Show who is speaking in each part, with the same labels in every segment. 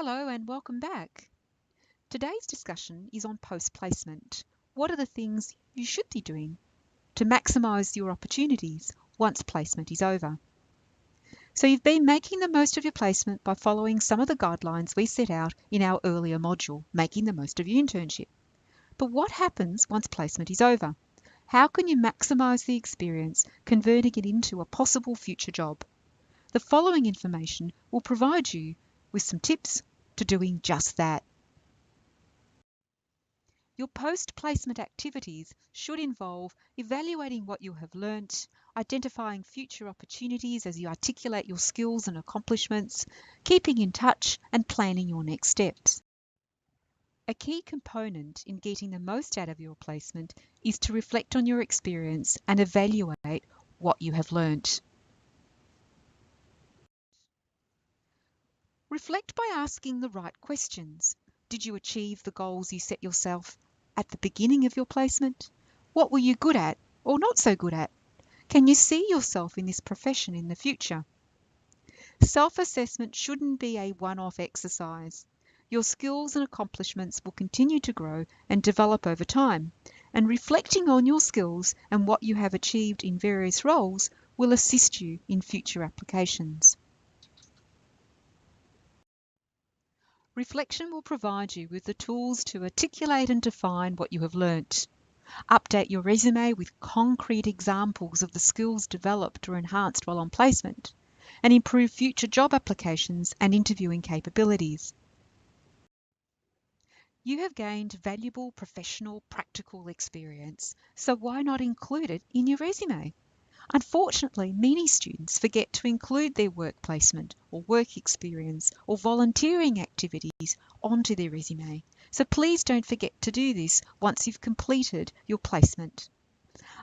Speaker 1: Hello and welcome back. Today's discussion is on post-placement. What are the things you should be doing to maximise your opportunities once placement is over? So you've been making the most of your placement by following some of the guidelines we set out in our earlier module, making the most of your internship. But what happens once placement is over? How can you maximise the experience, converting it into a possible future job? The following information will provide you with some tips to doing just that. Your post-placement activities should involve evaluating what you have learnt, identifying future opportunities as you articulate your skills and accomplishments, keeping in touch, and planning your next steps. A key component in getting the most out of your placement is to reflect on your experience and evaluate what you have learnt. Reflect by asking the right questions. Did you achieve the goals you set yourself at the beginning of your placement? What were you good at or not so good at? Can you see yourself in this profession in the future? Self-assessment shouldn't be a one-off exercise. Your skills and accomplishments will continue to grow and develop over time, and reflecting on your skills and what you have achieved in various roles will assist you in future applications. Reflection will provide you with the tools to articulate and define what you have learnt. Update your resume with concrete examples of the skills developed or enhanced while on placement, and improve future job applications and interviewing capabilities. You have gained valuable professional practical experience, so why not include it in your resume? Unfortunately, many students forget to include their work placement or work experience or volunteering activities onto their resume. So please don't forget to do this once you've completed your placement.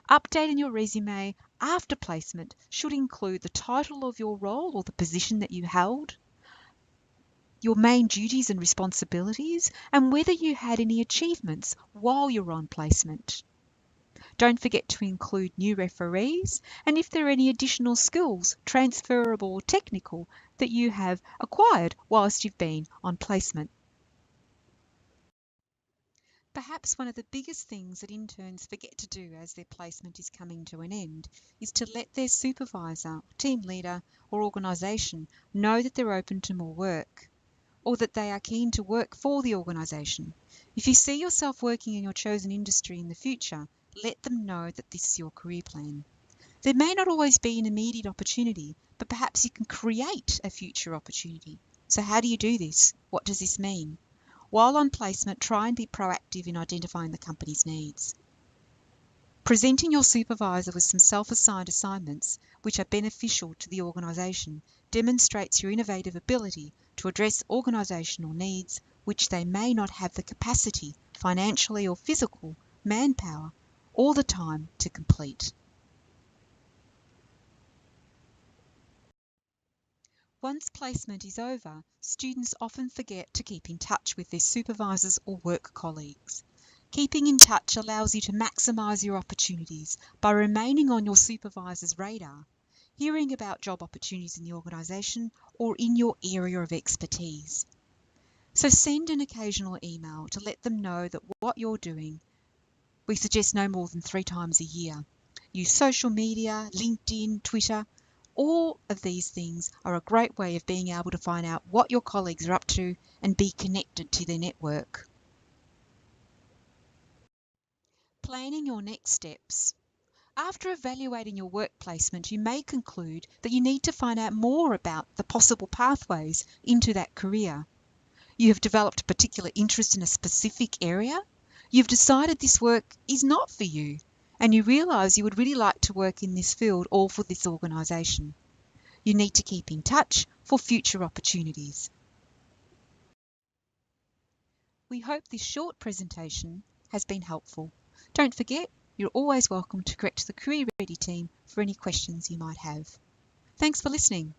Speaker 1: Updating your resume after placement should include the title of your role or the position that you held, your main duties and responsibilities, and whether you had any achievements while you're on placement. Don't forget to include new referees and if there are any additional skills, transferable or technical, that you have acquired whilst you've been on placement. Perhaps one of the biggest things that interns forget to do as their placement is coming to an end is to let their supervisor, team leader or organisation know that they're open to more work, or that they are keen to work for the organisation. If you see yourself working in your chosen industry in the future, let them know that this is your career plan. There may not always be an immediate opportunity, but perhaps you can create a future opportunity. So how do you do this? What does this mean? While on placement, try and be proactive in identifying the company's needs. Presenting your supervisor with some self-assigned assignments which are beneficial to the organisation demonstrates your innovative ability to address organisational needs which they may not have the capacity, financially or physical, manpower, or the time to complete. Once placement is over, students often forget to keep in touch with their supervisors or work colleagues. Keeping in touch allows you to maximise your opportunities by remaining on your supervisor's radar, hearing about job opportunities in the organisation or in your area of expertise. So send an occasional email to let them know that what you're doing. We suggest no more than 3 times a year. Use social media, LinkedIn, Twitter. All of these things are a great way of being able to find out what your colleagues are up to and be connected to their network. Planning your next steps. After evaluating your work placement, you may conclude that you need to find out more about the possible pathways into that career. You have developed a particular interest in a specific area. You've decided this work is not for you, and you realise you would really like to work in this field or for this organisation. You need to keep in touch for future opportunities. We hope this short presentation has been helpful. Don't forget, you're always welcome to correct the Career Ready team for any questions you might have. Thanks for listening.